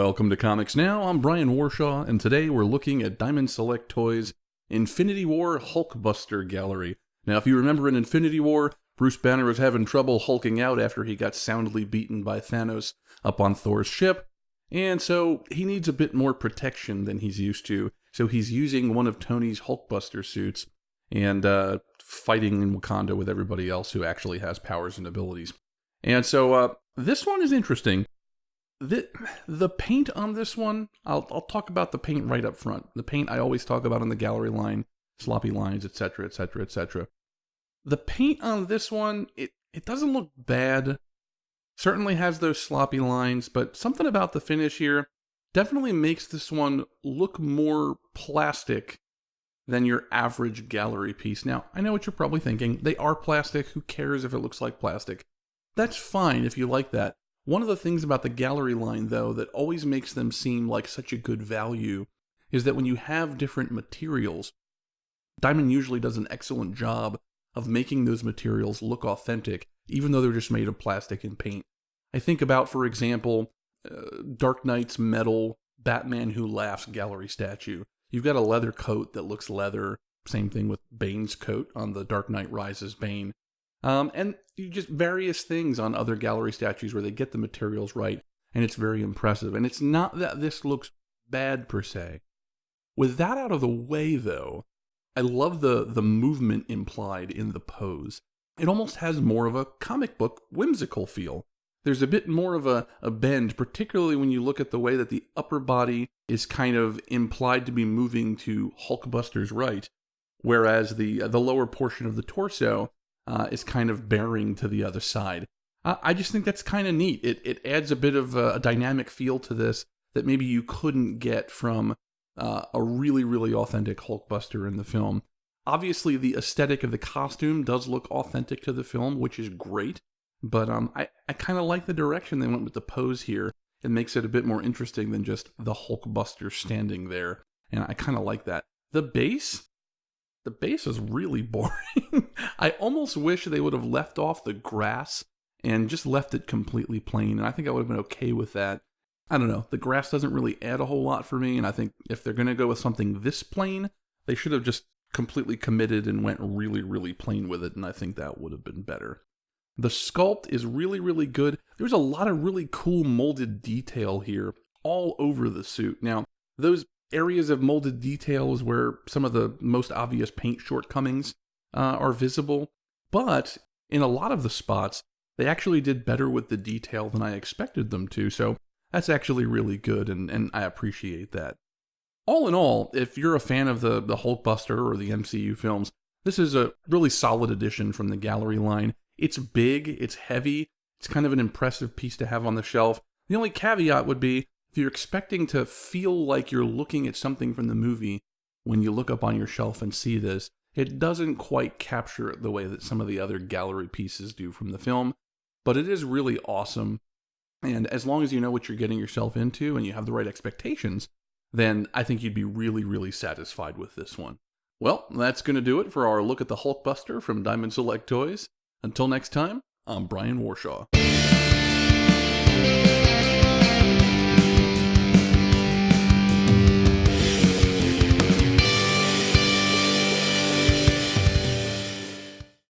Welcome to Comics Now, I'm Brian Warshaw, and today we're looking at Diamond Select Toys' Infinity War Hulkbuster Gallery. Now, if you remember in Infinity War, Bruce Banner was having trouble hulking out after he got soundly beaten by Thanos up on Thor's ship, and so he needs a bit more protection than he's used to, so he's using one of Tony's Hulkbuster suits and fighting in Wakanda with everybody else who actually has powers and abilities. And so this one is interesting. The paint on this one, I'll talk about the paint right up front. The paint I always talk about on the gallery line, sloppy lines, etc., etc., etc. The paint on this one, it doesn't look bad. Certainly has those sloppy lines, but something about the finish here definitely makes this one look more plastic than your average gallery piece. Now, I know what you're probably thinking. They are plastic. Who cares if it looks like plastic? That's fine if you like that. One of the things about the gallery line, though, that always makes them seem like such a good value is that when you have different materials, Diamond usually does an excellent job of making those materials look authentic, even though they're just made of plastic and paint. I think about, for example, Dark Knight's metal Batman Who Laughs gallery statue. You've got a leather coat that looks leather. Same thing with Bane's coat on the Dark Knight Rises Bane. And you just various things on other gallery statues where they get the materials right, and it's very impressive. And it's not that this looks bad per se. With that out of the way, though, I love the movement implied in the pose. It almost has more of a comic book whimsical feel. There's a bit more of a bend, particularly when you look at the way that the upper body is kind of implied to be moving to Hulkbuster's right, whereas the lower portion of the torso is kind of bearing to the other side. I just think that's kind of neat. It adds a bit of a dynamic feel to this that maybe you couldn't get from a really, really authentic Hulkbuster in the film. Obviously, the aesthetic of the costume does look authentic to the film, which is great, but I kind of like the direction they went with the pose here. It makes it a bit more interesting than just the Hulkbuster standing there, and I kind of like that. The base is really boring. I almost wish they would have left off the grass and just left it completely plain, and I think I would have been okay with that. I don't know, the grass doesn't really add a whole lot for me, and I think if they're going to go with something this plain, they should have just completely committed and went really, really plain with it, and I think that would have been better. The sculpt is really, really good. There's a lot of really cool molded detail here all over the suit. Now, those areas of molded detail is where some of the most obvious paint shortcomings are visible, but in a lot of the spots, they actually did better with the detail than I expected them to, so that's actually really good, and I appreciate that. All in all, if you're a fan of the Hulkbuster or the MCU films, this is a really solid addition from the gallery line. It's big, it's heavy, it's kind of an impressive piece to have on the shelf. The only caveat would be, if you're expecting to feel like you're looking at something from the movie, when you look up on your shelf and see this, it doesn't quite capture it the way that some of the other gallery pieces do from the film, but it is really awesome. And as long as you know what you're getting yourself into and you have the right expectations, then I think you'd be really, really satisfied with this one. Well, that's going to do it for our look at the Hulkbuster from Diamond Select Toys. Until next time, I'm Brian Warshaw.